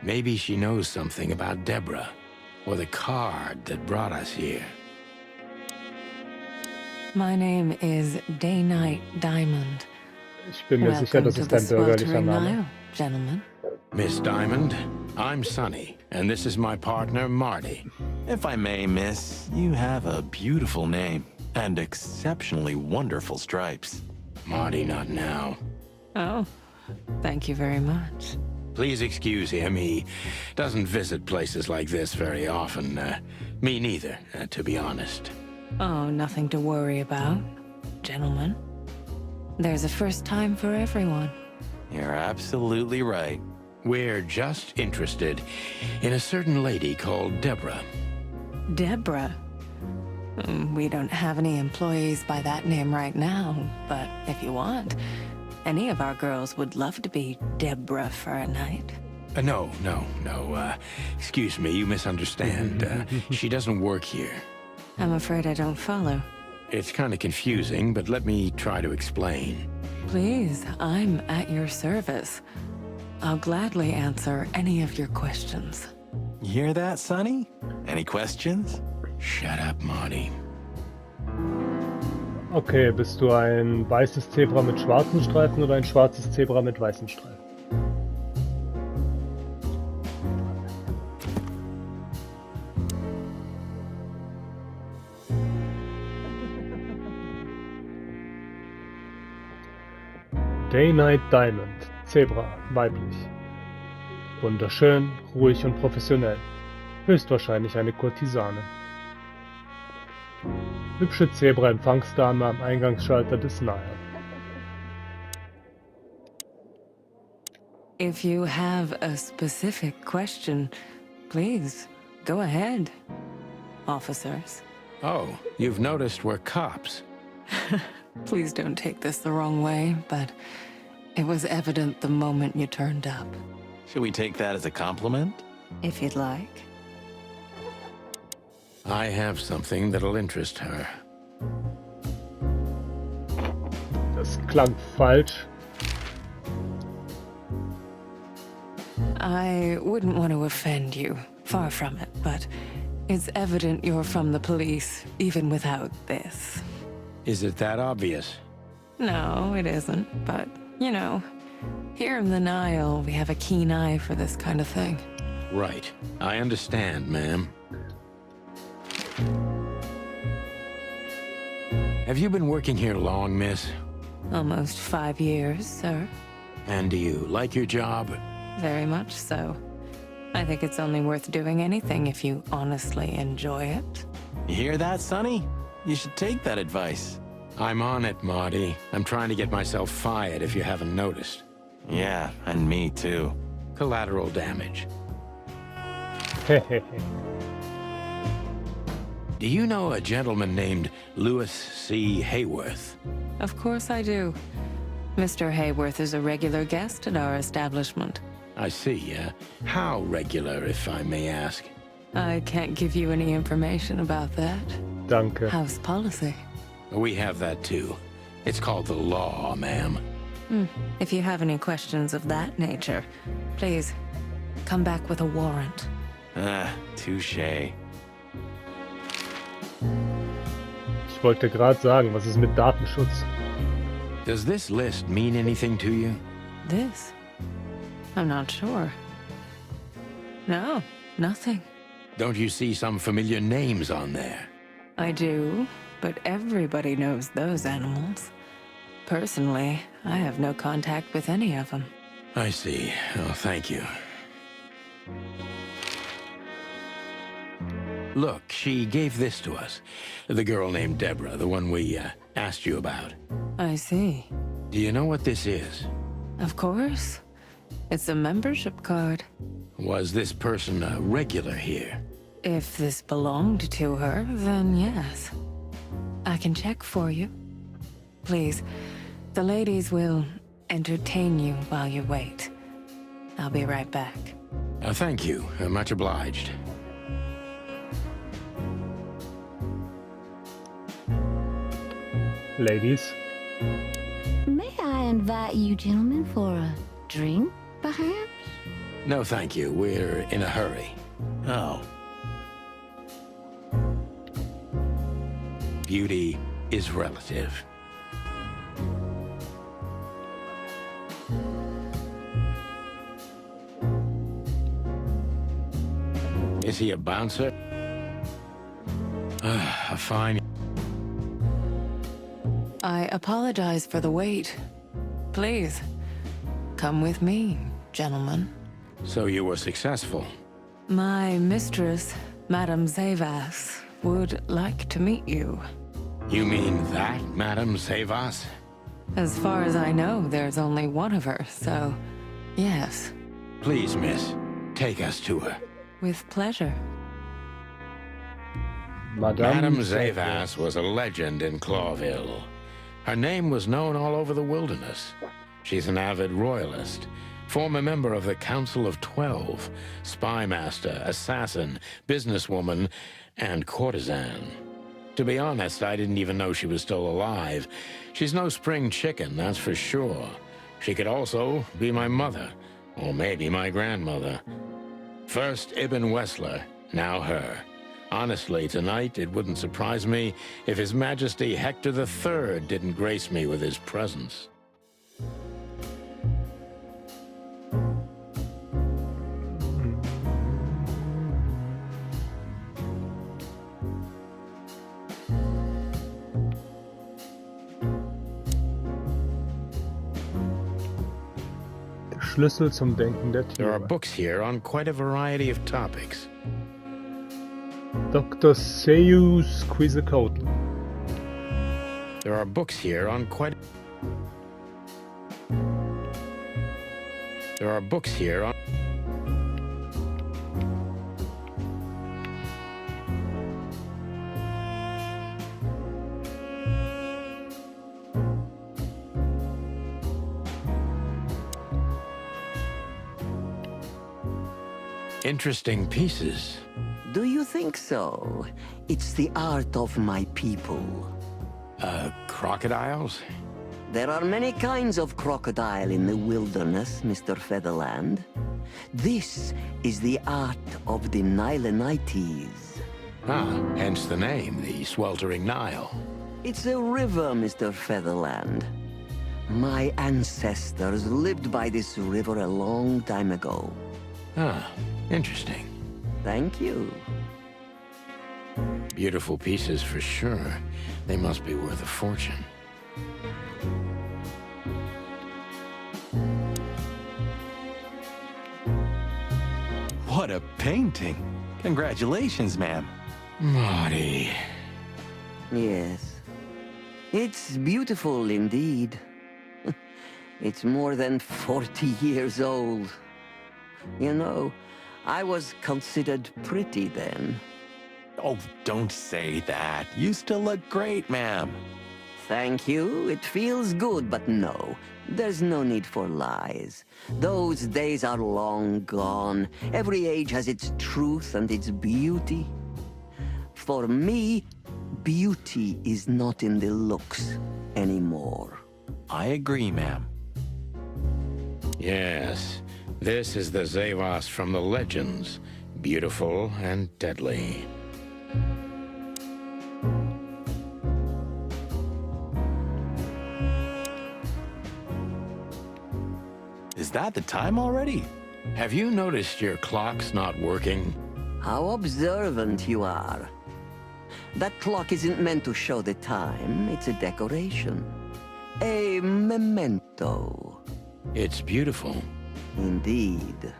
Maybe she knows something about Deborah, or the card that brought us here. My name is Day-Night Diamond. Ich bin mir sicher, Welcome das to ist the dein bürgerlicher sweltering Name. Nile, gentlemen. Miss Diamond, I'm Sonny, and this is my partner, Marty. If I may, miss, you have a beautiful name and exceptionally wonderful stripes. Marty, not now. Oh, thank you very much. Please excuse him. He doesn't visit places like this very often. Me neither, to be honest. Oh, nothing to worry about, gentlemen. There's a first time for everyone. You're absolutely right. We're just interested in a certain lady called Deborah. Deborah. We don't have any employees by that name right now, but if you want, any of our girls would love to be Deborah for a night. No. Excuse me, you misunderstand. She doesn't work here. I'm afraid I don't follow. It's kind of confusing, but let me try to explain. Please, I'm at your service. I'll gladly answer any of your questions. You hear that, Sonny? Any questions? Shut up, Marty. Okay, bist du ein weißes Zebra mit schwarzen Streifen oder ein schwarzes Zebra mit weißen Streifen? Day-Night Diamond, Zebra, weiblich. Wunderschön, ruhig und professionell. Höchstwahrscheinlich eine Kurtisane. Hübsche Zebra-Empfangsdame am Eingangsschalter des Nile. If you have a specific question, please, go ahead, officers. Oh, you've noticed we're cops. Please don't take this the wrong way, but it was evident the moment you turned up. Should we take that as a compliment? If you'd like. I have something that'll interest her. Das klang falsch. I wouldn't want to offend you, far from it, but it's evident you're from the police, even without this. Is it that obvious? No, it isn't, but, you know, here in the Nile, we have a keen eye for this kind of thing. Right. I understand, ma'am. Have you been working here long, miss? Almost 5 years, sir. And do you like your job? Very much so. I think it's only worth doing anything if you honestly enjoy it. You hear that, Sonny? You should take that advice. I'm on it, Marty. I'm trying to get myself fired if you haven't noticed. Yeah, and me too. Collateral damage. Hehehe. Do you know a gentleman named Louis C. Hayworth? Of course I do. Mr. Hayworth is a regular guest at our establishment. I see. How regular, if I may ask? I can't give you any information about that. Danke. House policy. We have that too. It's called the law, ma'am. If you have any questions of that nature, please come back with a warrant. Touché. Ich wollte gerade sagen, was ist mit Datenschutz? Does this list mean anything to you? This? I'm not sure. No, nothing. Don't you see some familiar names on there? I do, but everybody knows those animals. Personally, I have no contact with any of them. I see. Oh, thank you. Look, she gave this to us. The girl named Deborah, the one we asked you about. I see. Do you know what this is? Of course. It's a membership card. Was this person a regular here? If this belonged to her, then yes. I can check for you. Please, the ladies will entertain you while you wait. I'll be right back. Thank you. Much obliged. Ladies. May I invite you gentlemen for a drink, perhaps? No, thank you. We're in a hurry. Oh, Beauty is relative. Is he a bouncer? A fine... I apologize for the wait. Please, come with me, gentlemen. So you were successful. My mistress, Madame Zavas, would like to meet you. You mean that, Madame Zavas? As far as I know, there's only one of her, so yes, Please, miss, take us to her. with pleasure. Madame Zavas was a legend in Clawville. Her name was known all over the wilderness. She's an avid royalist, former member of the Council of 12, spy master, assassin, businesswoman, and courtesan. To be honest, I didn't even know she was still alive. She's no spring chicken, that's for sure. She could also be my mother, or maybe my grandmother. First Ibn Wessler, now her. Honestly, tonight it wouldn't surprise me if His Majesty Hector III didn't grace me with his presence. Der Schlüssel zum Denken der There are Tiere. books here on quite a variety of topics. Dr. Seuss Quizzacotl. There are books here on quite... There are books here on... Interesting pieces. Do you think so? It's the art of my people. Crocodiles? There are many kinds of crocodile in the wilderness, Mr. Featherland. This is the art of the Nilenites. Ah, hence the name, the sweltering Nile. It's a river, Mr. Featherland. My ancestors lived by this river a long time ago. Ah, interesting. Thank you. Beautiful pieces for sure. They must be worth a fortune. what a painting. Congratulations, ma'am. Marty. Yes. It's beautiful indeed. It's more than 40 years old. You know, I was considered pretty then. Oh, don't say that. You still look great, ma'am. Thank you. It feels good, but no. There's no need for lies. Those days are long gone. Every age has its truth and its beauty. For me, beauty is not in the looks anymore. I agree, ma'am. Yes, this is the Zavas from the legends. Beautiful and deadly. Is that the time already? Have you noticed your clock's not working? How observant you are. That clock isn't meant to show the time. It's a decoration. A memento. It's beautiful. Indeed.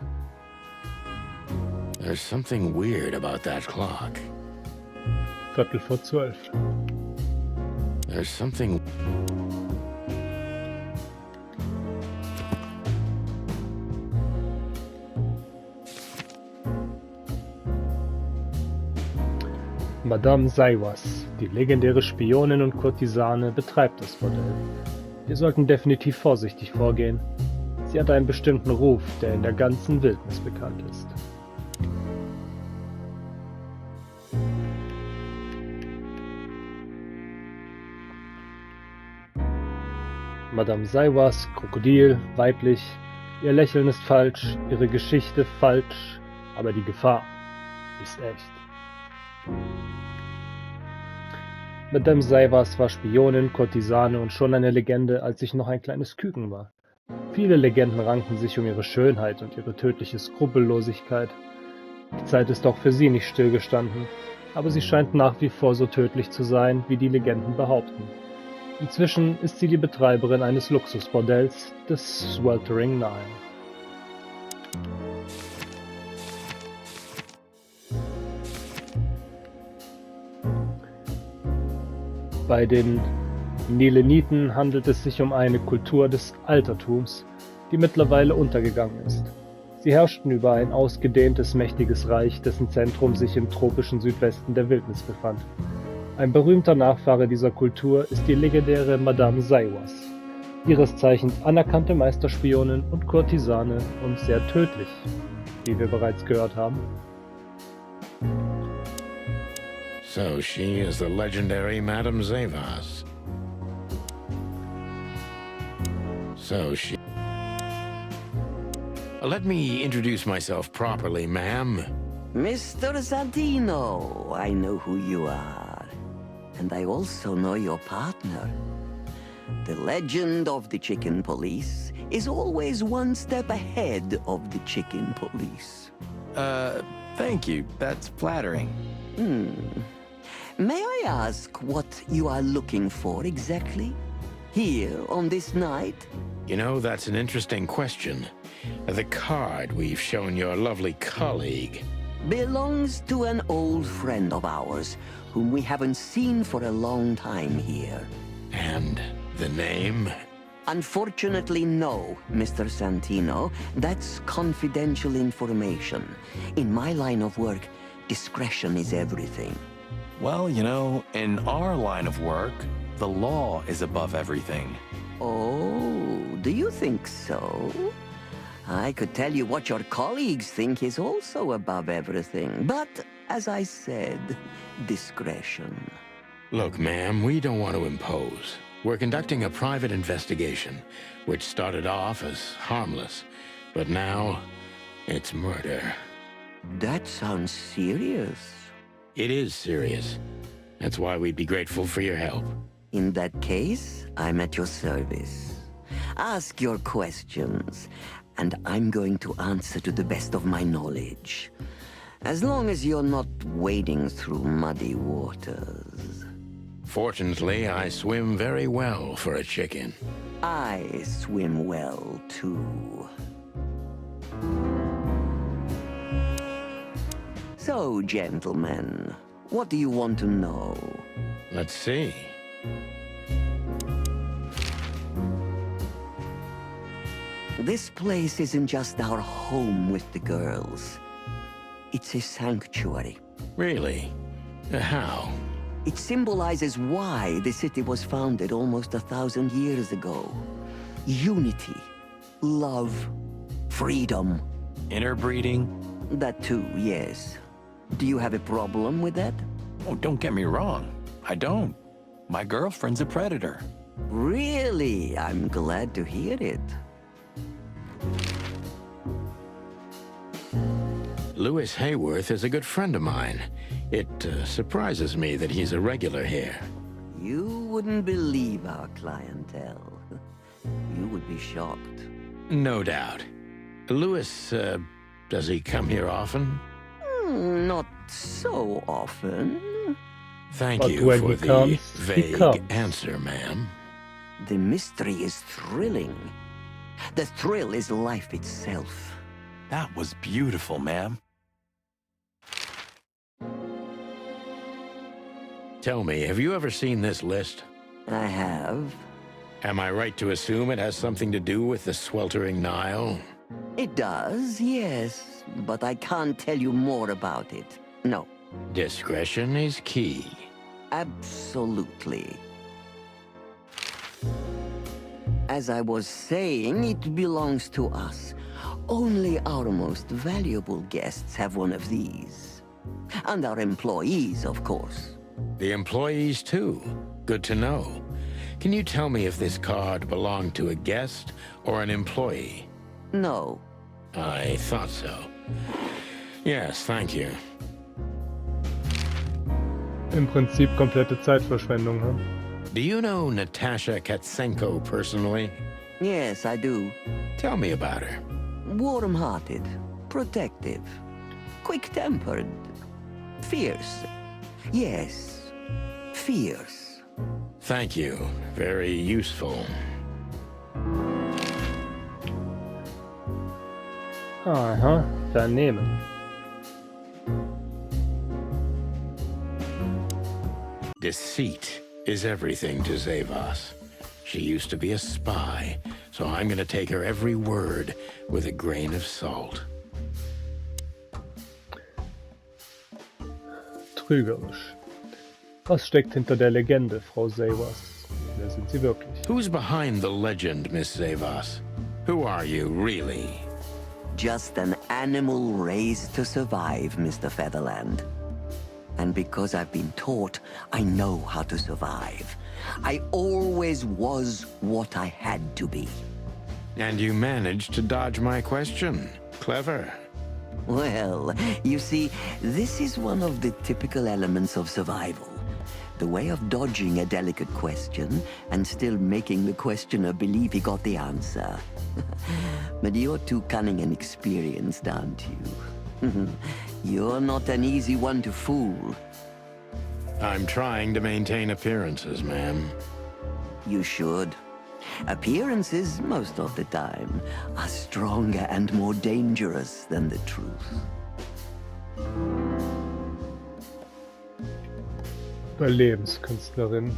There's something weird about that clock. Viertel vor 12. There's something... Madame Saiwas, die legendäre Spionin und Kurtisane, betreibt das Bordell. Wir sollten definitiv vorsichtig vorgehen. Sie hat einen bestimmten Ruf, der in der ganzen Wildnis bekannt ist. Madame Saiwas, Krokodil, weiblich, Ihr Lächeln ist falsch, ihre Geschichte falsch, aber die Gefahr ist echt. Madame Seivas war Spionin, Kurtisane und schon eine Legende, als ich noch ein kleines Küken war. Viele Legenden ranken sich um ihre Schönheit und ihre tödliche Skrupellosigkeit. Die Zeit ist auch für sie nicht stillgestanden, aber sie scheint nach wie vor so tödlich zu sein, wie die Legenden behaupten. Inzwischen ist sie die Betreiberin eines Luxusbordells, des Sweltering 9. Bei den Nileniten handelt es sich um eine Kultur des Altertums, die mittlerweile untergegangen ist. Sie herrschten über ein ausgedehntes, mächtiges Reich, dessen Zentrum sich im tropischen Südwesten der Wildnis befand. Ein berühmter Nachfahre dieser Kultur ist die legendäre Madame Saiwas, ihres Zeichens anerkannte Meisterspionin und Kurtisane und sehr tödlich, wie wir bereits gehört haben. So she is the legendary Madame Zavas. Let me introduce myself properly, ma'am. Mr. Santino, I know who you are. And I also know your partner. The legend of the chicken police is always one step ahead of the chicken police. Thank you. That's flattering. May I ask what you are looking for exactly? Here on this night? You know, that's an interesting question. The card we've shown your lovely colleague Belongs to an old friend of ours, whom we haven't seen for a long time here. and the name. Unfortunately, no, Mr. Santino. That's confidential information. In my line of work, discretion is everything. Well, you know, in our line of work, the law is above everything. Oh, do you think so? I could tell you what your colleagues think is also above everything, but as I said, discretion. Look, ma'am, we don't want to impose. We're conducting a private investigation, which started off as harmless, but now it's murder. That sounds serious. It is serious. That's why we'd be grateful for your help. In that case, I'm at your service. Ask your questions, and I'm going to answer to the best of my knowledge. As long as you're not wading through muddy waters. Fortunately, I swim very well for a chicken. I swim well, too. So, gentlemen, what do you want to know? Let's see. This place isn't just our home with the girls. It's a sanctuary. Really? How? It symbolizes why the city was founded almost 1,000 years ago. Unity, love, freedom. Interbreeding? That too, yes. Do you have a problem with that? Oh, don't get me wrong. I don't. My girlfriend's a predator. Really? I'm glad to hear it. Louis Hayworth is a good friend of mine. It surprises me that he's a regular here. You wouldn't believe our clientele. You would be shocked. No doubt. Louis, does he come here often? Not so often. Thank But you when for he the comes, he vague comes. answer, ma'am. The mystery is thrilling. The thrill is life itself. That was beautiful, ma'am. Tell me, have you ever seen this list? I have. Am I right to assume it has something to do with the sweltering Nile? It does, yes, but I can't tell you more about it. No, Discretion is key. absolutely. As I was saying, it belongs to us. Only our most valuable guests have one of these. And our employees, of course. The employees, too. Good to know. Can you tell me if this card belonged to a guest or an employee? No. I thought so. Yes, thank you. Im Prinzip komplette Zeitverschwendung, hm? Do you know Natasha Katsenko personally? Yes, I do. Tell me about her. Warm-hearted, protective, quick-tempered, fierce. Yes, fierce. Thank you. Very useful. Aha, vernehmen. Deceit is everything to Zavas. She used to be a spy, so I'm gonna take her every word with a grain of salt. Trügerisch. Was steckt hinter der Legende, Frau Zavas? Wer sind Sie wirklich? Who's behind the legend, Miss Zavas? Who are you, really? Just an animal raised to survive, Mr. Featherland. And because I've been taught, I know how to survive. I always was what I had to be. And you managed to dodge my question. Clever. Well, you see, this is one of the typical elements of survival. The way of dodging a delicate question and still making the questioner believe he got the answer. But you're too cunning and experienced, aren't you? You're not an easy one to fool. I'm trying to maintain appearances, ma'am. You should. Appearances, most of the time, are stronger and more dangerous than the truth. Überlebenskünstlerin.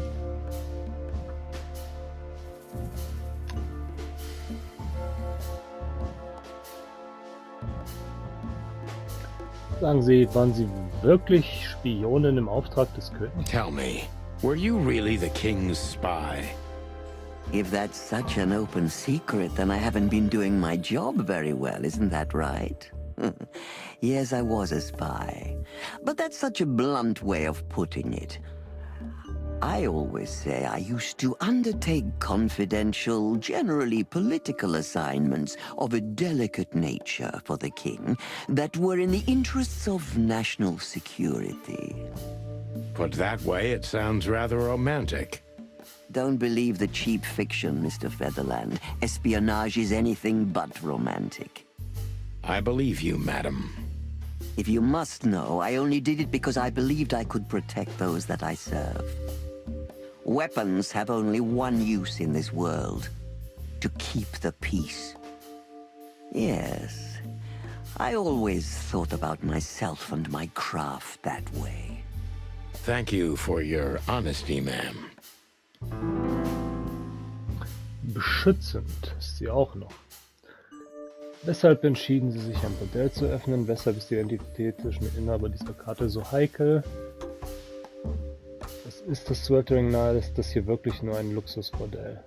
Sagen Sie, waren Sie wirklich Spionin im Auftrag des Königs? Tell me, were you really the king's spy? If that's such an open secret, then I haven't been doing my job very well, isn't that right? Yes, I was a spy. But that's such a blunt way of putting it. I always say I used to undertake confidential, generally political assignments of a delicate nature for the king that were in the interests of national security. Put that way, it sounds rather romantic. Don't believe the cheap fiction, Mr. Featherland. Espionage is anything but romantic. I believe you, madam. If you must know, I only did it because I believed I could protect those that I serve. Weapons have only one use in this world: to keep the peace. Yes, I always thought about myself and my craft that way. Thank you for your honesty, ma'am. Beschützend ist sie auch noch. Weshalb entschieden Sie sich, ein Bordell zu öffnen? Weshalb ist die Identität zwischen dem Inhaber dieser Karte so heikel? Was ist das Sweltering nahe? Ist das hier wirklich nur ein Luxusbordell?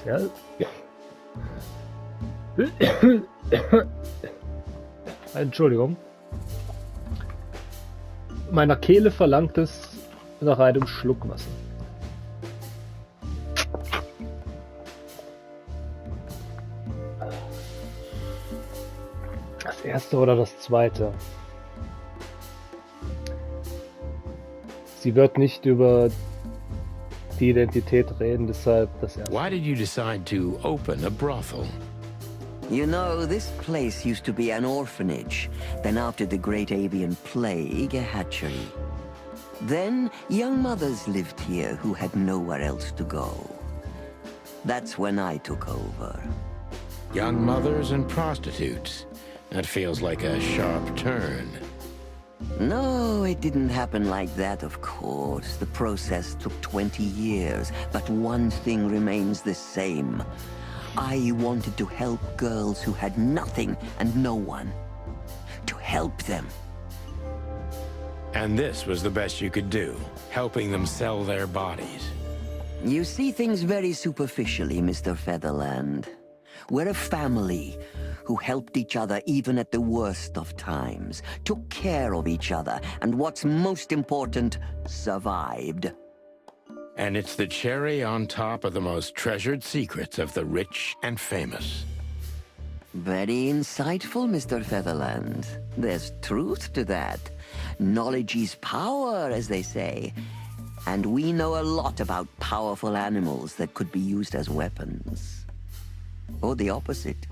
Sehr... Ja. Entschuldigung. Meiner Kehle verlangt es nach einem Schluck Wasser. Das erste oder das zweite? Sie wird nicht über die Identität reden, deshalb das erste. Why did you decide to open a brothel? You know, this place used to be an orphanage. Then after the Great Avian Plague, a hatchery. Then young mothers lived here who had nowhere else to go. That's when I took over. Young mothers and prostitutes. That feels like a sharp turn. No, it didn't happen like that, of course. The process took 20 years, but one thing remains the same. I wanted to help girls who had nothing and no one. To help them. And this was the best you could do, helping them sell their bodies. You see things very superficially, Mr. Featherland. We're a family who helped each other even at the worst of times, took care of each other, and what's most important, survived. And it's the cherry on top of the most treasured secrets of the rich and famous. Very insightful, Mr. Featherland. There's truth to that. Knowledge is power, as they say. And we know a lot about powerful animals that could be used as weapons. Or the opposite.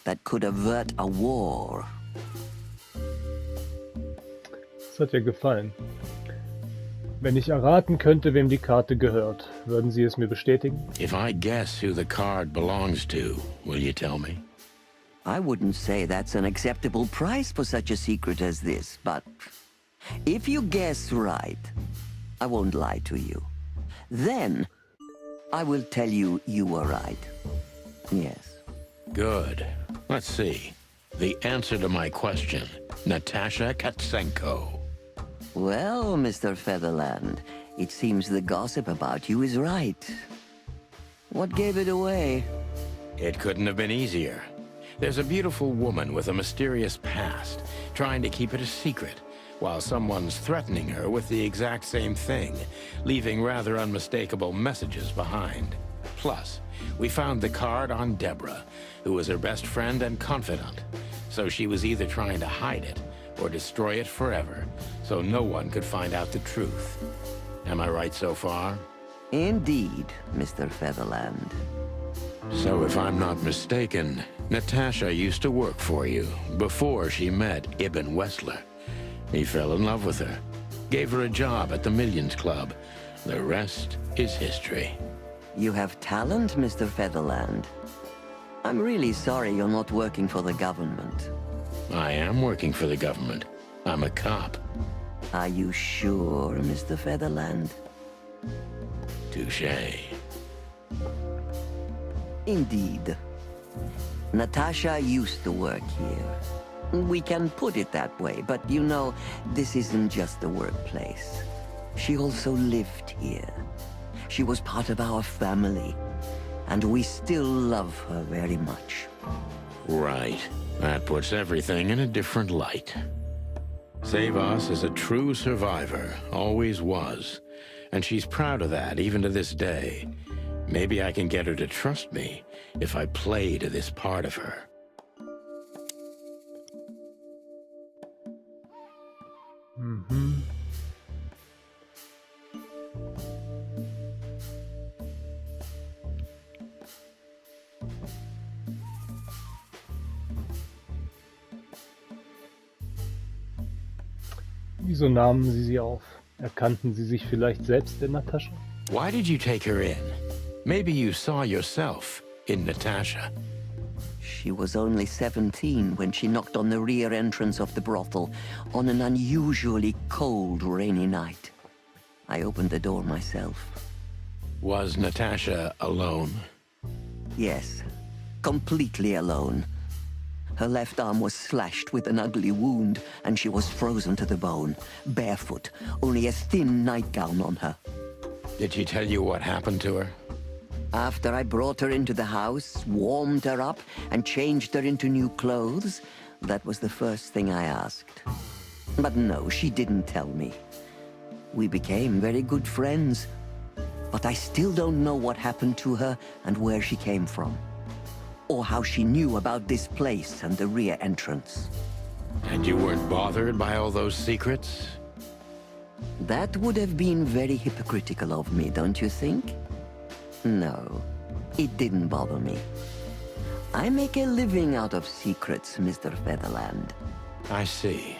That could avert a war. Das hat dir gefallen. Wenn ich erraten könnte, wem die Karte gehört, würden Sie es mir bestätigen? If I guess who the card belongs to, will you tell me? I wouldn't say that's an acceptable price for such a secret as this, but if you guess right, I won't lie to you. Then, I will tell you you were right. Yes. Good. Let's see. The answer to my question, Natasha Katsenko. Well, Mr. Featherland, it seems the gossip about you is right. What gave it away? It couldn't have been easier. There's a beautiful woman with a mysterious past, trying to keep it a secret, while someone's threatening her with the exact same thing, leaving rather unmistakable messages behind. Plus, we found the card on Deborah, who was her best friend and confidant, so she was either trying to hide it or destroy it forever, so no one could find out the truth. Am I right so far? Indeed, Mr. Featherland. So if I'm not mistaken, Natasha used to work for you before she met Ibn Wessler. He fell in love with her, gave her a job at the Millions Club. The rest is history. You have talent, Mr. Featherland. I'm really sorry you're not working for the government. I am working for the government. I'm a cop. Are you sure, Mr. Featherland? Touché. Indeed. Natasha used to work here. We can put it that way, but you know, this isn't just a workplace. She also lived here. She was part of our family, and we still love her very much. Right. That puts everything in a different light. Savas is a true survivor, always was. And she's proud of that, even to this day. Maybe I can get her to trust me if I play to this part of her. Mhm. Wieso nahmen Sie sie auf? Erkannten Sie sich vielleicht selbst in Natascha? Why did you take her in? Maybe you saw yourself in Natasha. She was only 17 when she knocked on the rear entrance of the brothel on an unusually cold, rainy night. I opened the door myself. Was Natasha alone? Yes, completely alone. Her left arm was slashed with an ugly wound, and she was frozen to the bone, barefoot, only a thin nightgown on her. Did she tell you what happened to her? After I brought her into the house, warmed her up, and changed her into new clothes, that was the first thing I asked. But no, she didn't tell me. We became very good friends, but I still don't know what happened to her and where she came from, or how she knew about this place and the rear entrance. And you weren't bothered by all those secrets? That would have been very hypocritical of me, don't you think? No, it didn't bother me. I make a living out of secrets, Mr. Featherland. I see.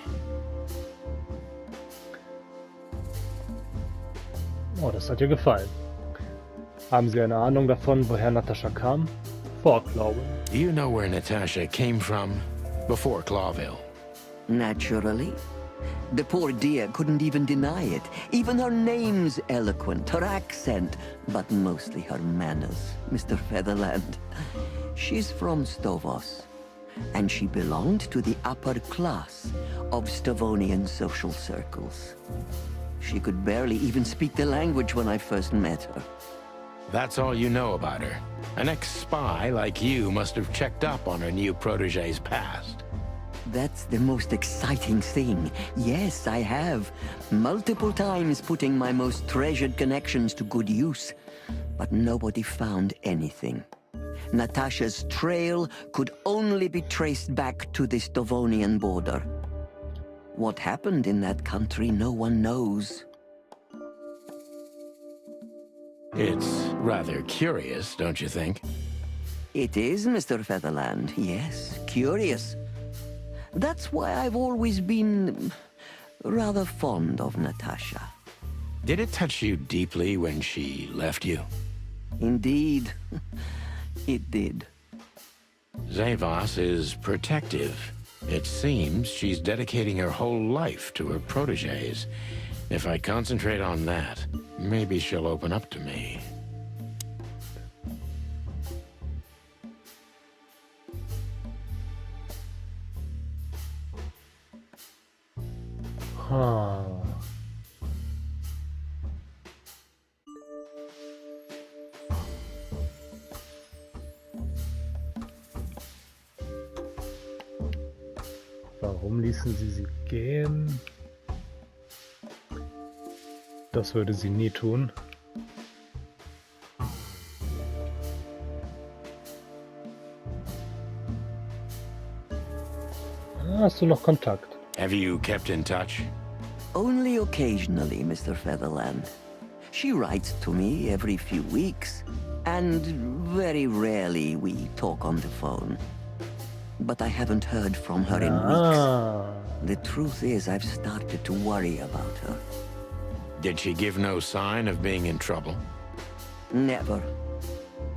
Oh, das hat dir gefallen. Haben Sie eine Ahnung davon, woher Natascha kam? Vor Glaube. Do you know where Natasha came from before Clawville? Naturally. The poor dear couldn't even deny it. Even her name's eloquent, her accent, but mostly her manners, Mr. Featherland. She's from Stovos, and she belonged to the upper class of Stavonian social circles. She could barely even speak the language when I first met her. That's all you know about her. An ex-spy like you must have checked up on her new protege's past. That's the most exciting thing. Yes, I have. Multiple times putting my most treasured connections to good use. But nobody found anything. Natasha's trail could only be traced back to the Stovonian border. What happened in that country, no one knows. It's rather curious, don't you think? It is, Mr. Featherland. Yes, curious. That's why I've always been rather fond of Natasha. Did it touch you deeply when she left you? Indeed, it did. Zavos is protective. It seems she's dedicating her whole life to her proteges. If I concentrate on that, maybe she'll open up to me. Warum ließen sie gehen? Das würde sie nie tun. Hast du noch Kontakt? Have you kept in touch? Only occasionally, Mr. Featherland. She writes to me every few weeks, and very rarely we talk on the phone. But I haven't heard from her in weeks. The truth is, I've started to worry about her. Did she give no sign of being in trouble? Never.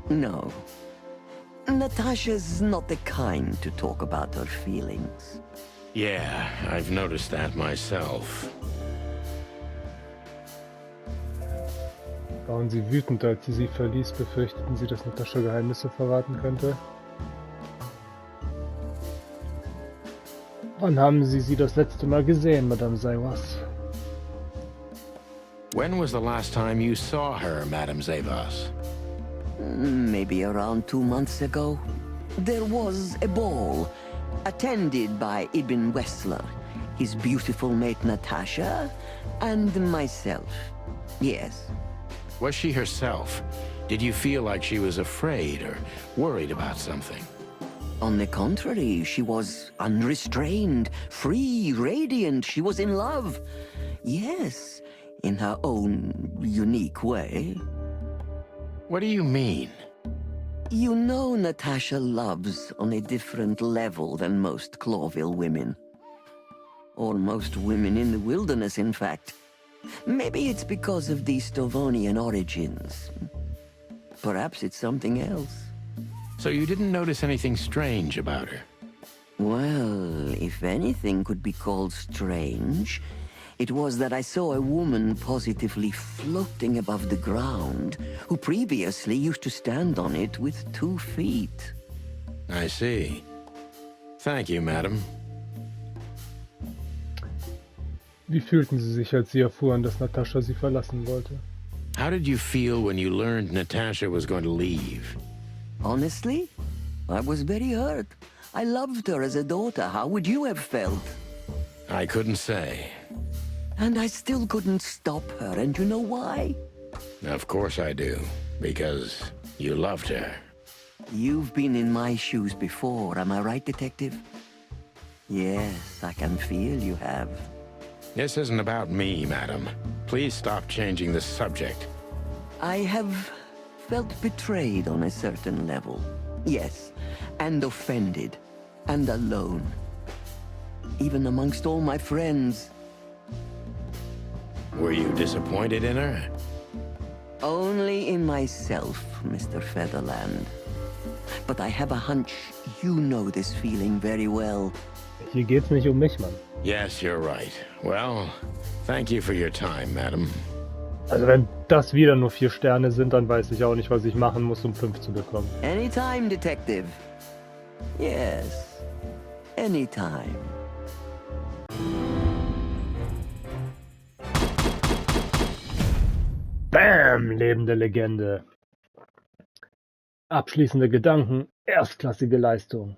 No. Natasha's not the kind to talk about her feelings. Yeah, I've noticed that myself. Waren sie wütend, als sie verließ, befürchteten sie, dass Natascha Geheimnisse verraten könnte? Wann haben Sie das letzte Mal gesehen, Madame Zavos? When was the last time you saw her, Madame Zavos? Maybe around 2 months ago. There was a ball, attended by Ibn Wessler, his beautiful mate Natasha, and myself. Yes. Was she herself? Did you feel like she was afraid or worried about something? On the contrary, she was unrestrained, free, radiant. She was in love. Yes, in her own unique way. What do you mean? You know Natasha loves on a different level than most Clawville women. Or most women in the wilderness, in fact. Maybe it's because of the Stovonian origins. Perhaps it's something else. So you didn't notice anything strange about her? Well, if anything could be called strange, it was that I saw a woman positively floating above the ground, who previously used to stand on it with 2 feet. I see. Thank you, madam. Wie fühlten Sie sich, als Sie erfuhren, dass Natascha Sie verlassen wollte? How did you feel when you learned Natasha was going to leave? Honestly, I was very hurt. I loved her as a daughter. How would you have felt? I couldn't say. And I still couldn't stop her, and you know why? Of course I do, because you loved her. You've been in my shoes before, am I right, Detective? Yes, I can feel you have. This isn't about me, madam. Please stop changing the subject. I have felt betrayed on a certain level. Yes, and offended, and alone. Even amongst all my friends. Were you disappointed in her? Only in myself, Mr. Featherland. But I have a hunch you know this feeling very well. Hier geht's nicht um mich, Mann. Yes, you're right. Well, thank you for your time, madam. Also wenn das wieder nur 4 Sterne sind, dann weiß ich auch nicht, was ich machen muss, um 5 zu bekommen. Anytime, Detective. Yes, anytime. Bam! Lebende Legende. Abschließende Gedanken, erstklassige Leistung.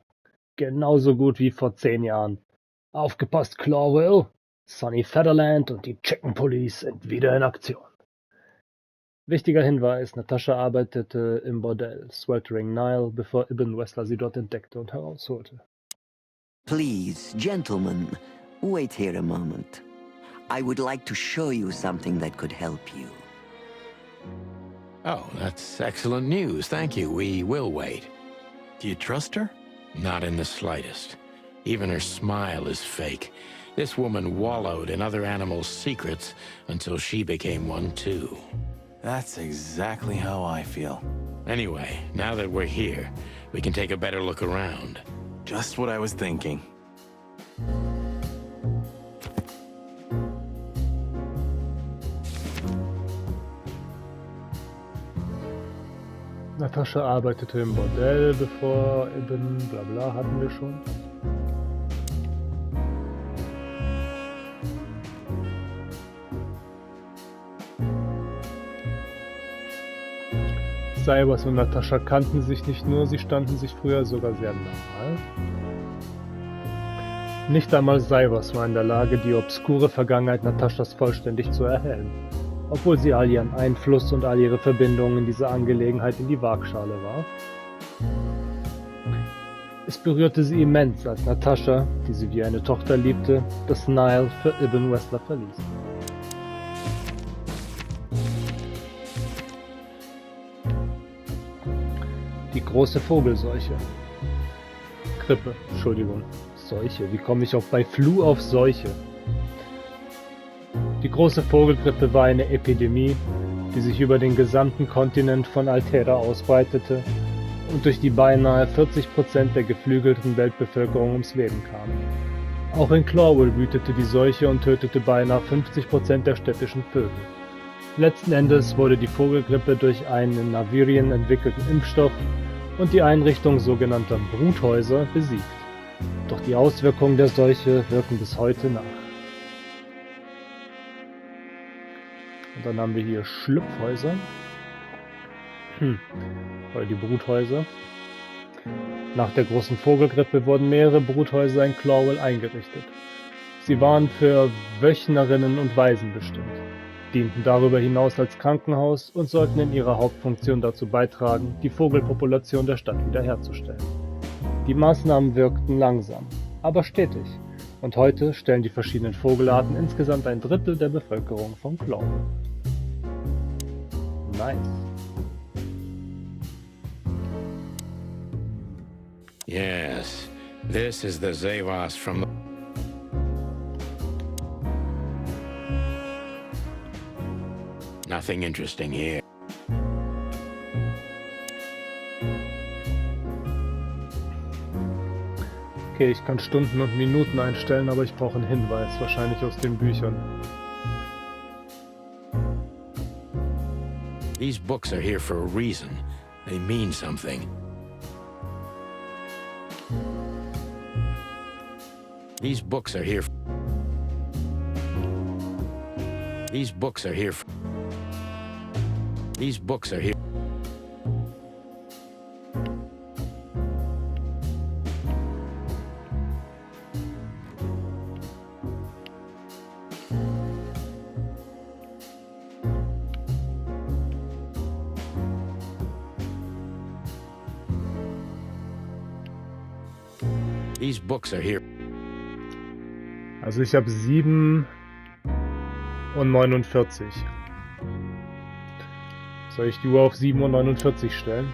Genauso gut wie vor 10 Jahren. Aufgepasst, Clawville! Sunny Featherland und die Chicken Police sind wieder in Aktion. Wichtiger Hinweis, Natascha arbeitete im Bordell Sweltering Nile, bevor Ibn Wessler sie dort entdeckte und herausholte. Please, gentlemen, wait here a moment. I would like to show you something that could help you. Oh, that's excellent news. Thank you. We will wait. Do you trust her? Not in the slightest. Even her smile is fake. This woman wallowed in other animals' secrets until she became one too. That's exactly how I feel. Anyway, now that we're here, we can take a better look around. Just what I was thinking. Natascha arbeitete im Bordell, bevor Ibn Blabla hatten wir schon. Cybers und Natascha kannten sich nicht nur, sie standen sich früher sogar sehr nahe. Nicht einmal Cybers war in der Lage, die obskure Vergangenheit Nataschas vollständig zu erhellen, obwohl sie all ihren Einfluss und all ihre Verbindungen in dieser Angelegenheit in die Waagschale warf. Es berührte sie immens, als Natascha, die sie wie eine Tochter liebte, das Nile für Ibn Wessler verließ. Die große Vogelseuche. Grippe, Entschuldigung, Seuche. Wie komme ich auch bei Flu auf Seuche? Die große Vogelgrippe war eine Epidemie, die sich über den gesamten Kontinent von Altera ausbreitete und durch die beinahe 40% der geflügelten Weltbevölkerung ums Leben kam. Auch in Clawville wütete die Seuche und tötete beinahe 50% der städtischen Vögel. Letzten Endes wurde die Vogelgrippe durch einen in Navirien entwickelten Impfstoff und die Einrichtung sogenannter Bruthäuser besiegt. Doch die Auswirkungen der Seuche wirken bis heute nach. Und dann haben wir hier Schlupfhäuser. Oder die Bruthäuser. Nach der großen Vogelgrippe wurden mehrere Bruthäuser in Clawville eingerichtet. Sie waren für Wöchnerinnen und Waisen bestimmt, dienten darüber hinaus als Krankenhaus und sollten in ihrer Hauptfunktion dazu beitragen, die Vogelpopulation der Stadt wiederherzustellen. Die Maßnahmen wirkten langsam, aber stetig, und heute stellen die verschiedenen Vogelarten insgesamt ein Drittel der Bevölkerung von Clawville. Nice. Yes, this is the Zevas from the... Nothing interesting here. Okay, ich kann Stunden und Minuten einstellen, aber ich brauche einen Hinweis, wahrscheinlich aus den Büchern. These books are here for a reason. They mean something. These books are here. These books are here. These books are here. These books are here. Also ich habe 7 und 49. Soll ich die Uhr auf 7:49 Uhr stellen?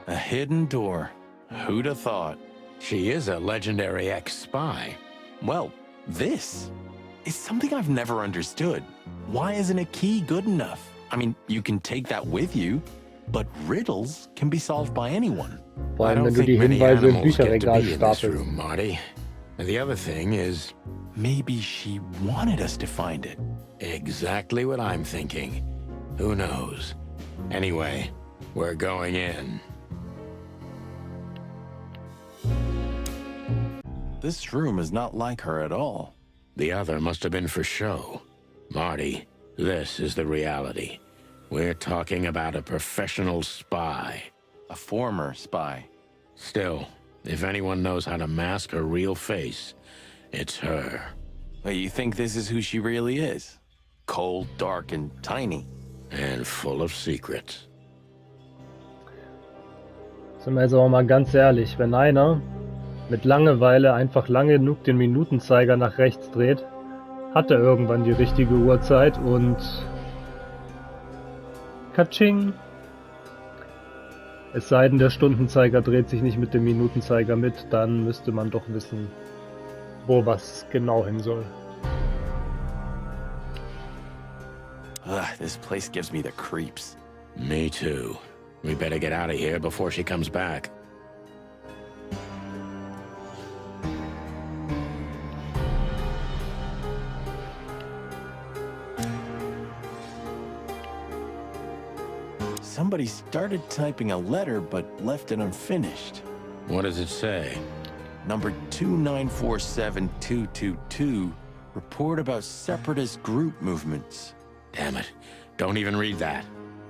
A hidden door. Who'd have thought? She is a legendary ex-spy. Well, this is something I've never understood. Why isn't a key good enough? I mean, you can take that with you, but riddles can be solved by anyone. Vor I allem, don't wenn du die think many Hinweise im animals get to Bücherregal be in this stapelst. room, Marty. And the other thing is Maybe she wanted us to find it. exactly what I'm thinking. Who knows? Anyway, we're going in. This room is not like her at all. The other must have been for show. Marty, this is the reality. We're talking about a professional spy. A former spy. Still, if anyone knows how to mask her real face, it's her. But you think this is who she really is? Cold, dark, and tiny. And full of secrets. Sind wir jetzt aber mal ganz ehrlich, wenn einer mit Langeweile einfach lange genug den Minutenzeiger nach rechts dreht, hat er irgendwann die richtige Uhrzeit und Katsching! Es sei denn, der Stundenzeiger dreht sich nicht mit dem Minutenzeiger mit, dann müsste man doch wissen, wo was genau hin soll. Ugh, this place gives me the creeps. Me too. We better get out of here before she comes back. Somebody started typing a letter but left it unfinished. What does it say? Number 2947222, report about separatist group movements. Damn it. Don't even read that.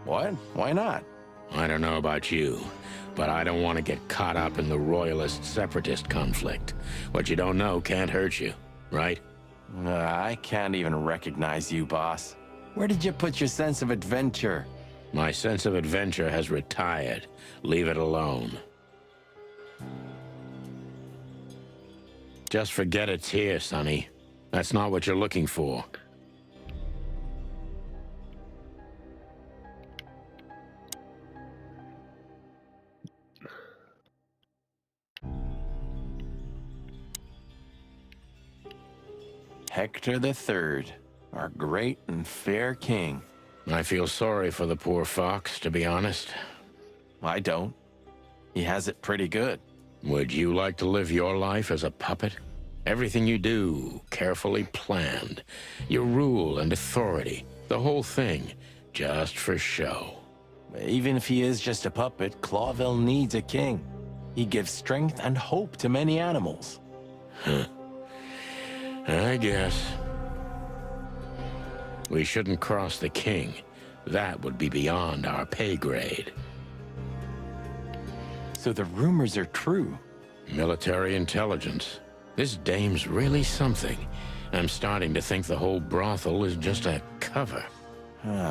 What? Why not? I don't know about you, but I don't want to get caught up in the royalist-separatist conflict. What you don't know can't hurt you, right? I can't even recognize you, boss. Where did you put your sense of adventure? My sense of adventure has retired. Leave it alone. Just forget it's here, Sonny. That's not what you're looking for. Hector III, our great and fair king. I feel sorry for the poor fox, to be honest. I don't. He has it pretty good. Would you like to live your life as a puppet? Everything you do, carefully planned. Your rule and authority, the whole thing, just for show. Even if he is just a puppet, Clawville needs a king. He gives strength and hope to many animals. I guess. We shouldn't cross the king. That would be beyond our pay grade. So the rumors are true. Military intelligence. This dame's really something. I'm starting to think the whole brothel is just a cover.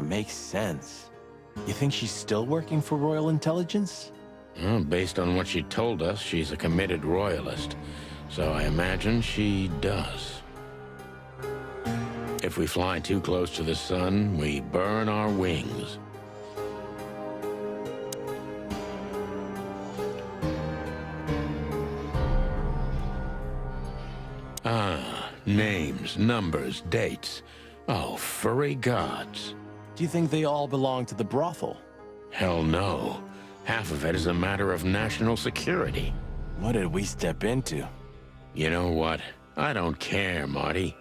Makes sense. You think she's still working for Royal Intelligence? Well, based on what she told us, she's a committed royalist. So I imagine she does. If we fly too close to the sun, we burn our wings. Names, numbers, dates. Oh, furry gods. Do you think they all belong to the brothel? Hell no. Half of it is a matter of national security. What did we step into? You know what? I don't care, Marty.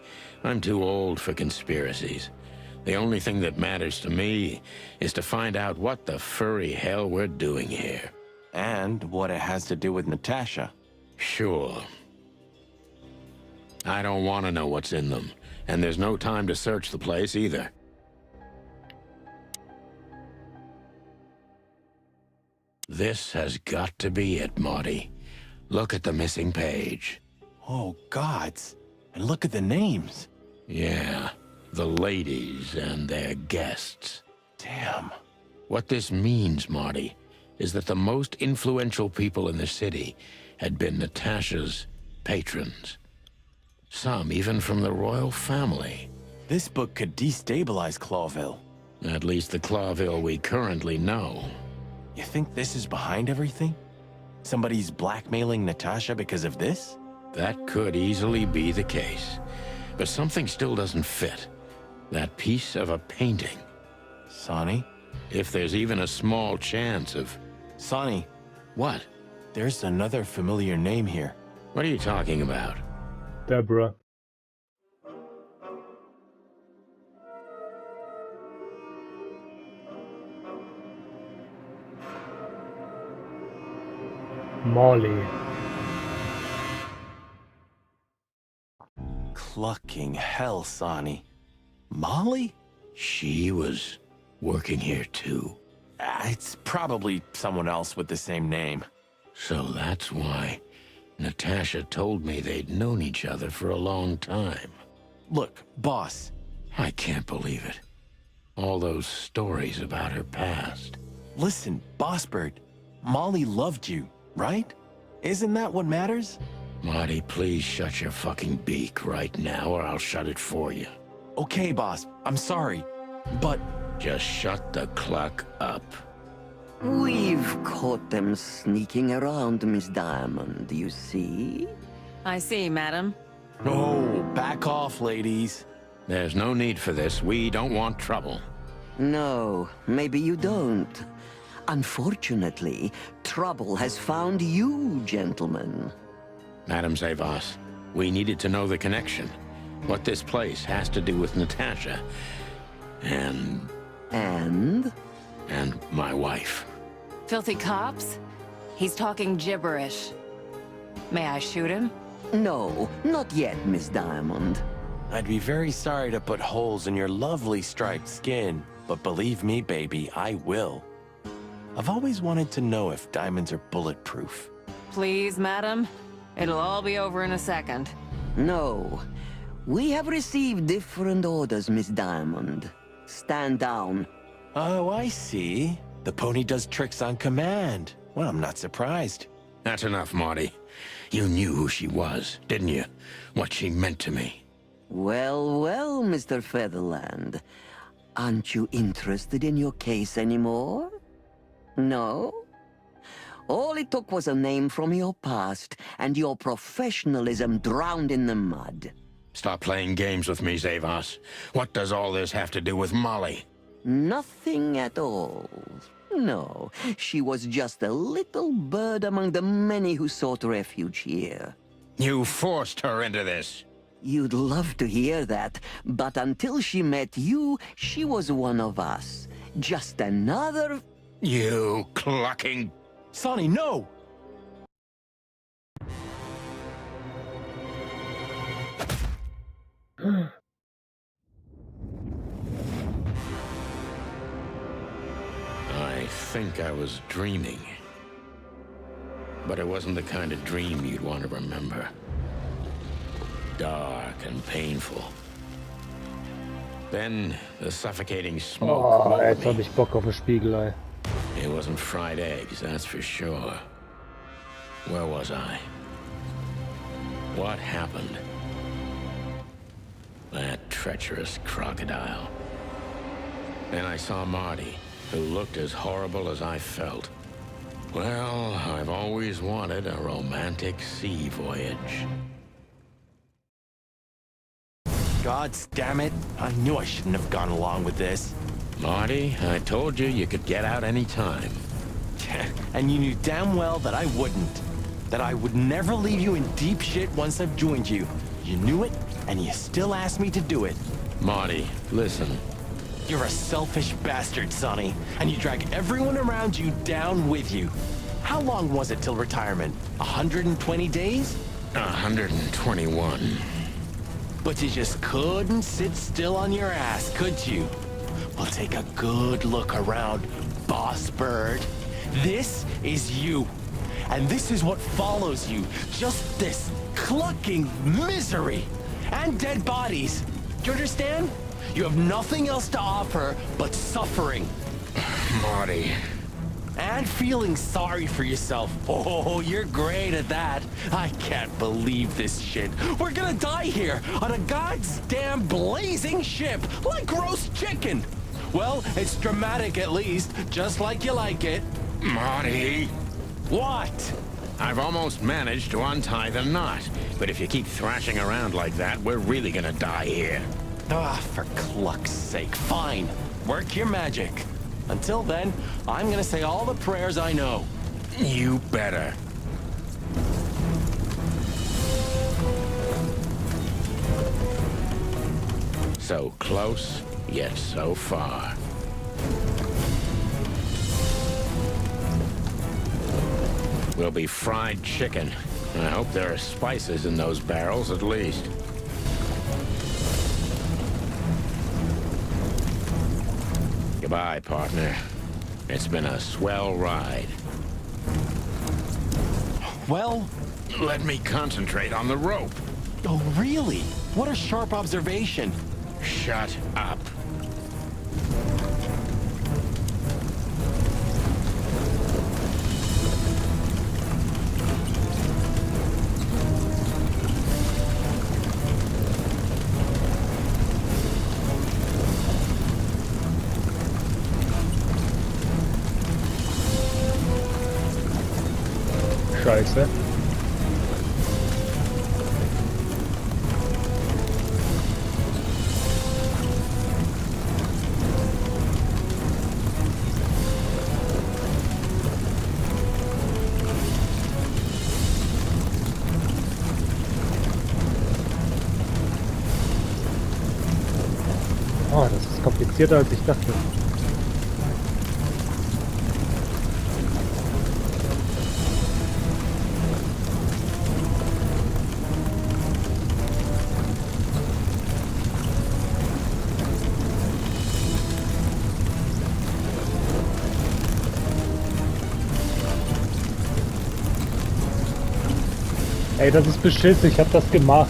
I'm too old for conspiracies. The only thing that matters to me is to find out what the furry hell we're doing here. And what it has to do with Natasha. Sure. I don't want to know what's in them, and there's no time to search the place either. This has got to be it, Marty. Look at the missing page. Oh, gods. And look at the names. Yeah, the ladies and their guests. Damn. What this means, Marty, is that the most influential people in the city had been Natasha's patrons. Some even from the royal family. This book could destabilize Clawville. At least the Clawville we currently know. You think this is behind everything? Somebody's blackmailing Natasha because of this? That could easily be the case. But something still doesn't fit. That piece of a painting. Sonny? If there's even a small chance of... Sonny, What? there's another familiar name here. What are you talking about? Deborah. Morley. Clucking hell, Sonny. Molly? She was working here too. It's probably someone else with the same name. So that's why Natasha told me they'd known each other for a long time. Look, boss. I can't believe it. All those stories about her past. Listen, Boss Bird. Molly loved you, right? Isn't that what matters? Marty, please shut your fucking beak right now or I'll shut it for you. Okay, boss. I'm sorry. But Just shut the cluck up. We've caught them sneaking around, Miss Diamond, you see? I see, madam. no, back off, ladies. There's no need for this. We don't want trouble. No, maybe you don't. Unfortunately, trouble has found you, gentlemen. Madam Zavas, we needed to know the connection. What this place has to do with Natasha. And And? my wife. Filthy cops? He's talking gibberish. May I shoot him? No, not yet, Miss Diamond. I'd be very sorry to put holes in your lovely striped skin, but believe me, baby, I will. I've always wanted to know if diamonds are bulletproof. Please, madam. It'll all be over in a second. No. We have received different orders, Miss Diamond. Stand down. Oh, I see. The pony does tricks on command. Well, I'm not surprised. That's enough, Marty. You knew who she was, didn't you? What she meant to me. Well, well, Mr. Featherland. Aren't you interested in your case anymore? No? All it took was a name from your past, and your professionalism drowned in the mud. Stop playing games with me, Zavas. What does all this have to do with Molly? Nothing at all. No, she was just a little bird among the many who sought refuge here. You forced her into this. You'd love to hear that, but until she met you, she was one of us. Just another... You clucking... Sonny, no! I think I was dreaming. But it wasn't the kind of dream you'd want to remember. Dark and painful. Then the suffocating smoke Oh, woke jetzt hab me. ich Bock auf ein Spiegelei. It wasn't fried eggs, that's for sure. Where was I? What happened? That treacherous crocodile. Then I saw Marty, who looked as horrible as I felt. Well, I've always wanted a romantic sea voyage. God damn it. I knew I shouldn't have gone along with this. Marty, I told you you could get out any time. And you knew damn well that I wouldn't. That I would never leave you in deep shit once I've joined you. You knew it, and you still asked me to do it. Marty, listen. You're a selfish bastard, Sonny, and you drag everyone around you down with you. How long was it till retirement? 120 days? 121. But you just couldn't sit still on your ass, could you? Well, take a good look around, Boss Bird. This is you. And this is what follows you. Just this clucking misery. And dead bodies. Do you understand? You have nothing else to offer but suffering. Marty. And feeling sorry for yourself. Oh, you're great at that. I can't believe this shit. We're gonna die here on a goddamn blazing ship like roast chicken. Well, it's dramatic at least, just like you like it. Marty. What? I've almost managed to untie the knot. But if you keep thrashing around like that, we're really gonna die here. Ah, for cluck's sake, fine. Work your magic. Until then, I'm gonna say all the prayers I know. You better. So close, yet so far. will be fried chicken. I hope there are spices in those barrels at least. Goodbye, partner. It's been a swell ride. Well, Let me concentrate on the rope. oh really? What a sharp observation. Shut up. Scheiße. Oh, das ist komplizierter als ich dachte. Ey, das ist beschissen, ich hab das gemacht.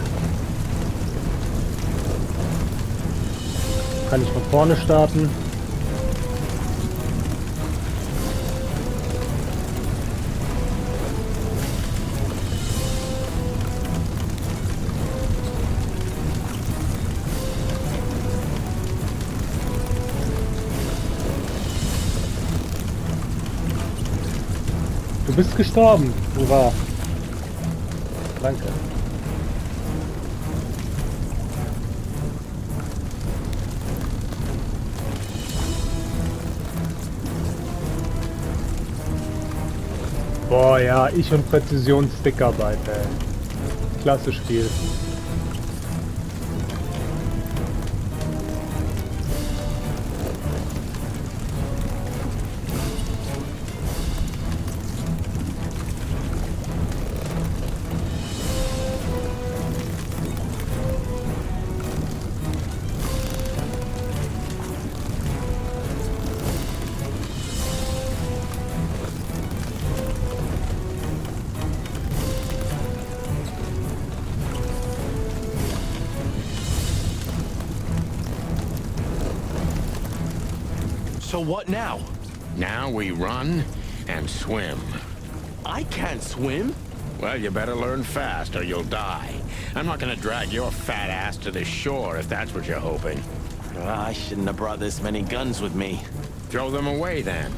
Kann ich von vorne starten? Du bist gestorben. Hurra. Danke. Boah, ja, ich und Präzision-Stickarbeit, ey. Klasse Spiel. So what now? Now we run and swim. I can't swim. Well, you better learn fast or you'll die. I'm not gonna drag your fat ass to the shore if that's what you're hoping. I shouldn't have brought this many guns with me. Throw them away then.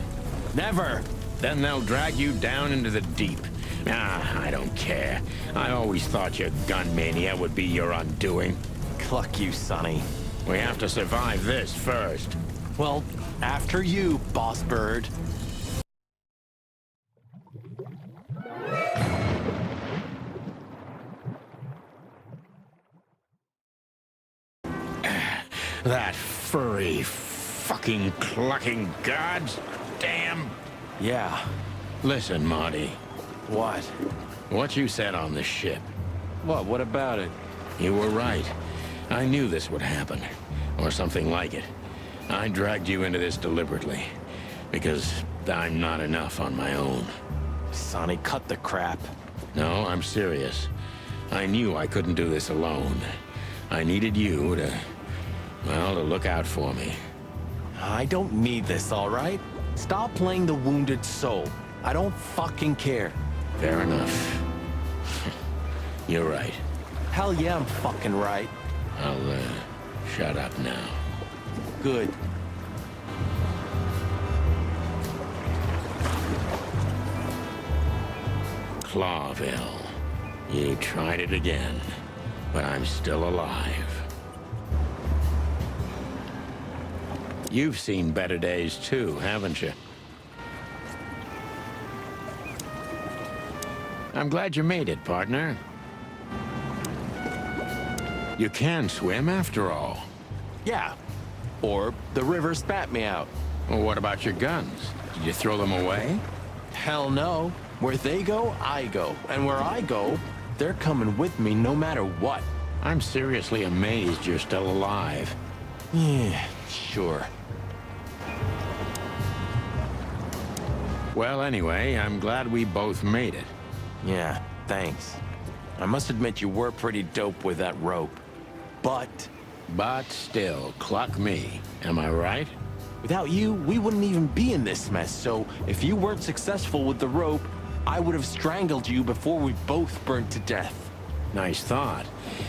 Never. Then they'll drag you down into the deep. Ah, I don't care. I always thought your gun mania would be your undoing. Cluck you, Sonny. We have to survive this first. Well, after you, boss bird. That furry, fucking clucking gods. Damn. Yeah. Listen, Marty. What? What you said on the ship. What about it? You were right. I knew this would happen. Or something like it. I dragged you into this deliberately. Because I'm not enough on my own. Sonny, cut the crap. No, I'm serious. I knew I couldn't do this alone. I needed you to... well, to look out for me. I don't need this, all right? Stop playing the wounded soul. I don't fucking care. Fair enough. You're right. Hell yeah, I'm fucking right. I'll, shut up now. Good. Clawville. You tried it again, but I'm still alive. You've seen better days too, haven't you? I'm glad you made it, partner. You can swim after all. Yeah. Or the river spat me out. Well, what about your guns? Did you throw them away? Hell no. Where they go, I go. And where I go, they're coming with me no matter what. I'm seriously amazed you're still alive. Yeah, sure. Well, anyway, I'm glad we both made it. Yeah, thanks. I must admit you were pretty dope with that rope. But But still, cluck me. Am I right? without you, we wouldn't even be in this mess. So if you weren't successful with the rope, I would have strangled you before we both burned to death. Nice thought.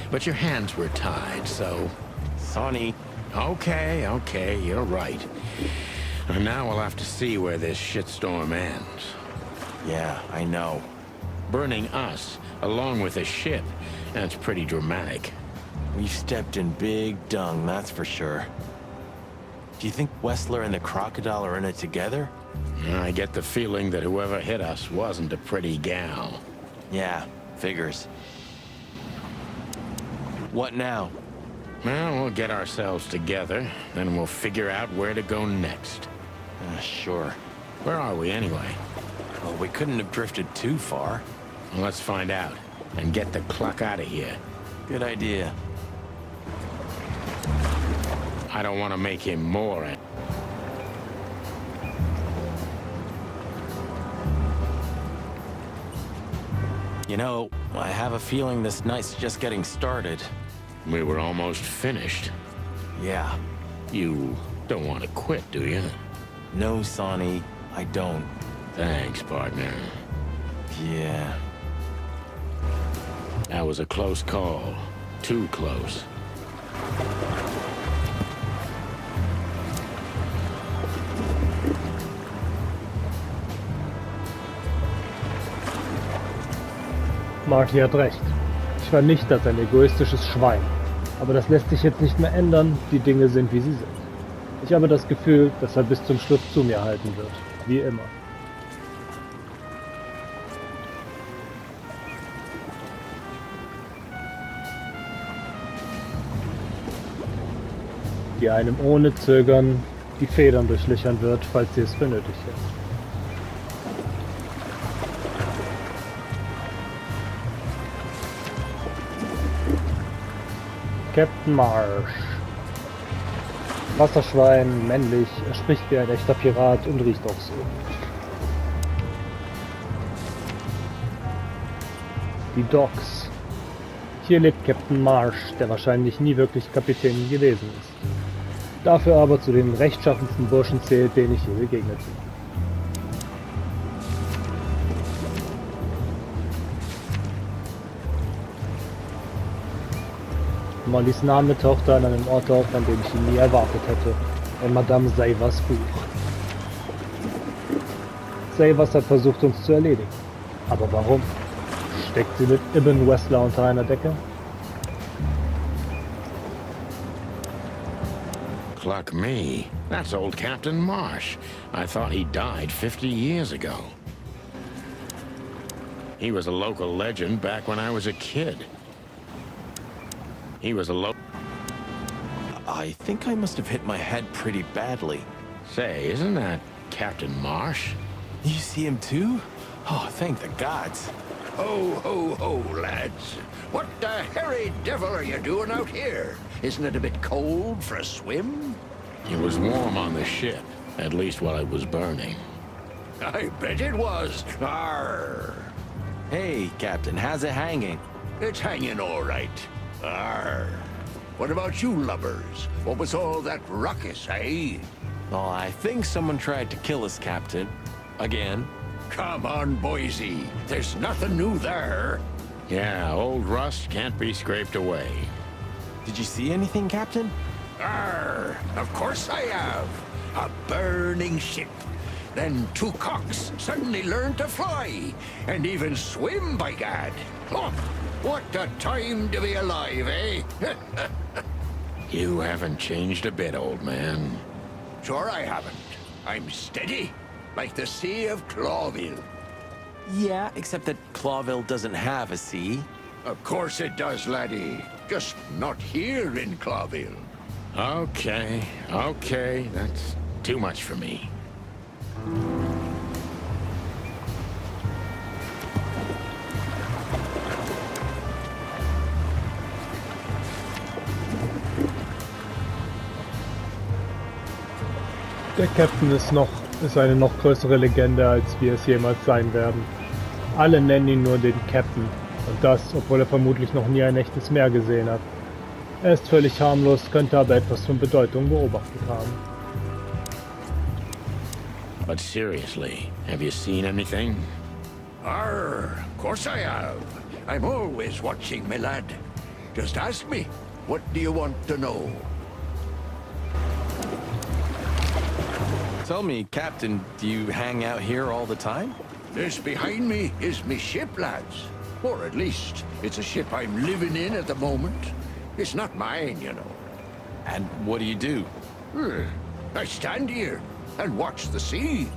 But your hands were tied, so... Sonny. Okay, you're right. And now we'll have to see where this shitstorm ends. Yeah, I know. Burning us, along with the ship, that's pretty dramatic. We've stepped in big dung, that's for sure. Do you think Wessler and the crocodile are in it together? I get the feeling that whoever hit us wasn't a pretty gal. Yeah, figures. What now? Well, we'll get ourselves together, then we'll figure out where to go next. Sure. Where are we anyway? Well, we couldn't have drifted too far. Well, let's find out, and get the cluck out of here. Good idea. I don't want to make him more. You know, I have a feeling this night's just getting started. We were almost finished. Yeah. You don't want to quit, do you? No, Sonny, I don't. Thanks, partner. Yeah. That was a close call. Too close. Marty hat recht. Ich war nicht als ein egoistisches Schwein. Aber das lässt sich jetzt nicht mehr ändern. Die Dinge sind, wie sie sind. Ich habe das Gefühl, dass er bis zum Schluss zu mir halten wird. Wie immer. Die einem ohne Zögern die Federn durchlöchern wird, falls sie es für nötig hält. Captain Marsh. Wasserschwein, männlich, er spricht wie ein echter Pirat und riecht auch so. Die Docks. Hier lebt Captain Marsh, der wahrscheinlich nie wirklich Kapitän gewesen ist. Dafür aber zu den rechtschaffensten Burschen zählt, denen ich je begegnet bin. Mollys Name tauchte an einem Ort auf, an dem ich ihn nie erwartet hätte. In Madame Seivers Buch. Seivers hat versucht, uns zu erledigen. Aber warum? Steckt sie mit Ibn Wessler unter einer Decke? Cluck me. That's old Captain Marsh. I thought he died 50 years ago. He was a local legend back when I was a kid. He was a I think I must have hit my head pretty badly. Say, isn't that Captain Marsh? You see him too? Oh, thank the gods. Ho, ho, ho, lads. What the hairy devil are you doing out here? Isn't it a bit cold for a swim? It was warm on the ship, at least while it was burning. I bet it was. Arr. Hey, Captain, how's it hanging? It's hanging all right. Arr. What about you lubbers? What was all that ruckus, eh? Oh, I think someone tried to kill us, Captain. Again. Come on, Boise. There's nothing new there. Yeah, old rust can't be scraped away. Did you see anything, Captain? Arr. Of course I have. A burning ship. Then two cocks suddenly learned to fly. And even swim, by gad. Oh, what a time to be alive, eh? You haven't changed a bit, old man. Sure I haven't. I'm steady, like the Sea of Clawville. Yeah, except that Clawville doesn't have a sea. Of course it does, laddie. Just not here in Clawville. Okay, that's too much for me. Der Captain ist eine noch größere Legende, als wir es jemals sein werden. Alle nennen ihn nur den Captain. Und das, obwohl er vermutlich noch nie ein echtes Meer gesehen hat. Er ist völlig harmlos, könnte aber etwas von Bedeutung beobachtet haben. But seriously, have you seen anything? Arr, of course I have. I'm always watching, my lad. Just ask me. What do you want to know? Tell me, Captain, do you hang out here all the time? This behind me is me ship, lads. Or at least, it's a ship I'm living in at the moment. It's not mine, you know. And what do you do? I stand here and watch the sea.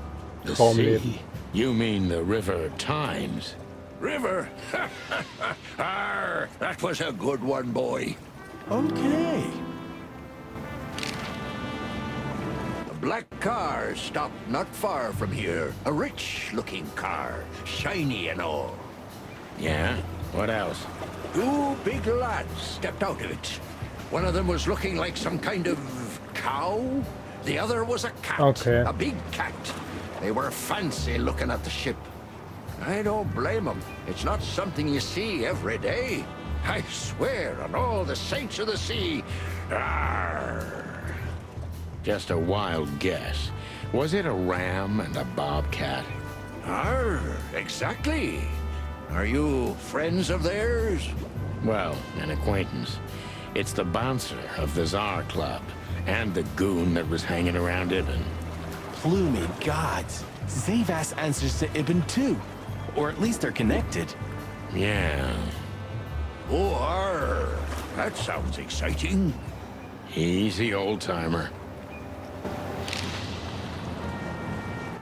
The Traumleben. sea? You mean the River Times? River? Arr, that was a good one, boy. Okay. A black car stopped not far from here. A rich-looking car, shiny and all. Yeah? What else? Two big lads stepped out of it. One of them was looking like some kind of cow. The other was a cat. Okay. A big cat. They were fancy looking at the ship. I don't blame them. It's not something you see every day. I swear on all the saints of the sea. Arr. Just a wild guess. Was it a ram and a bobcat? Arr, exactly. Are you friends of theirs? Well, an acquaintance. It's the bouncer of the Tsar Club, and the goon that was hanging around Ibn. Plumey gods. Zavas answers to Ibn too. Or at least they're connected. Yeah. Oh, arr. That sounds exciting. Easy, old-timer.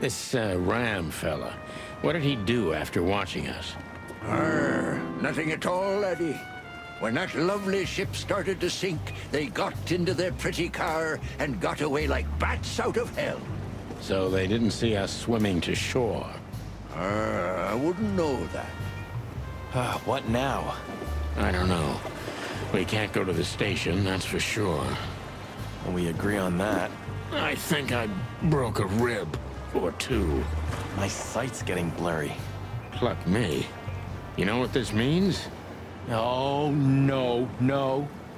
This Ram fella, what did he do after watching us? Nothing at all, laddie. When that lovely ship started to sink, they got into their pretty car and got away like bats out of hell. So they didn't see us swimming to shore. I wouldn't know that. What now? I don't know. We can't go to the station, that's for sure. We agree on that. I think I broke a rib or two. My sight's getting blurry. Pluck me. You know what this means? Oh, no.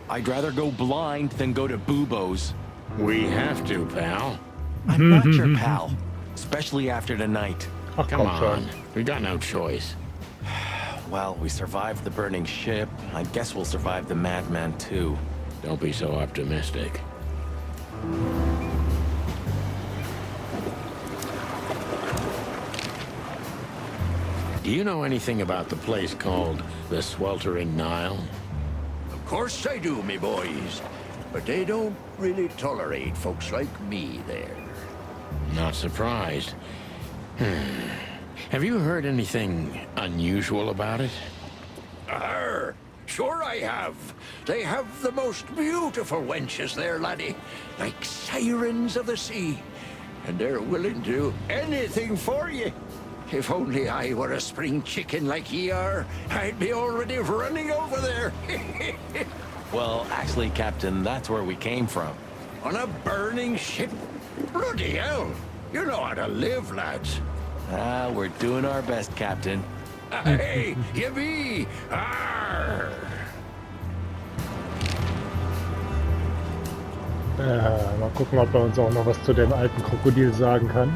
I'd rather go blind than go to Bubo's. We have to, pal. I'm not your pal. Especially after tonight. Ach Come komm schon. on. We got no choice. Well, we survived the burning ship. I guess we'll survive the madman too. Don't be so optimistic. Do you know anything about the place called the Sweltering Nile? Of course I do, me boys. But they don't really tolerate folks like me there. Not surprised. Have you heard anything unusual about it? Sure I have. They have the most beautiful wenches there, laddie. Like sirens of the sea. And they're willing to do anything for you. If only I were a spring chicken like ye are, I'd be already running over there. Well, actually, Captain, that's where we came from. On a burning ship? Bloody hell. You know how to live, lads. We're doing our best, Captain. Hey, you be! Arr! Mal gucken, ob er uns auch noch was zu dem alten Krokodil sagen kann.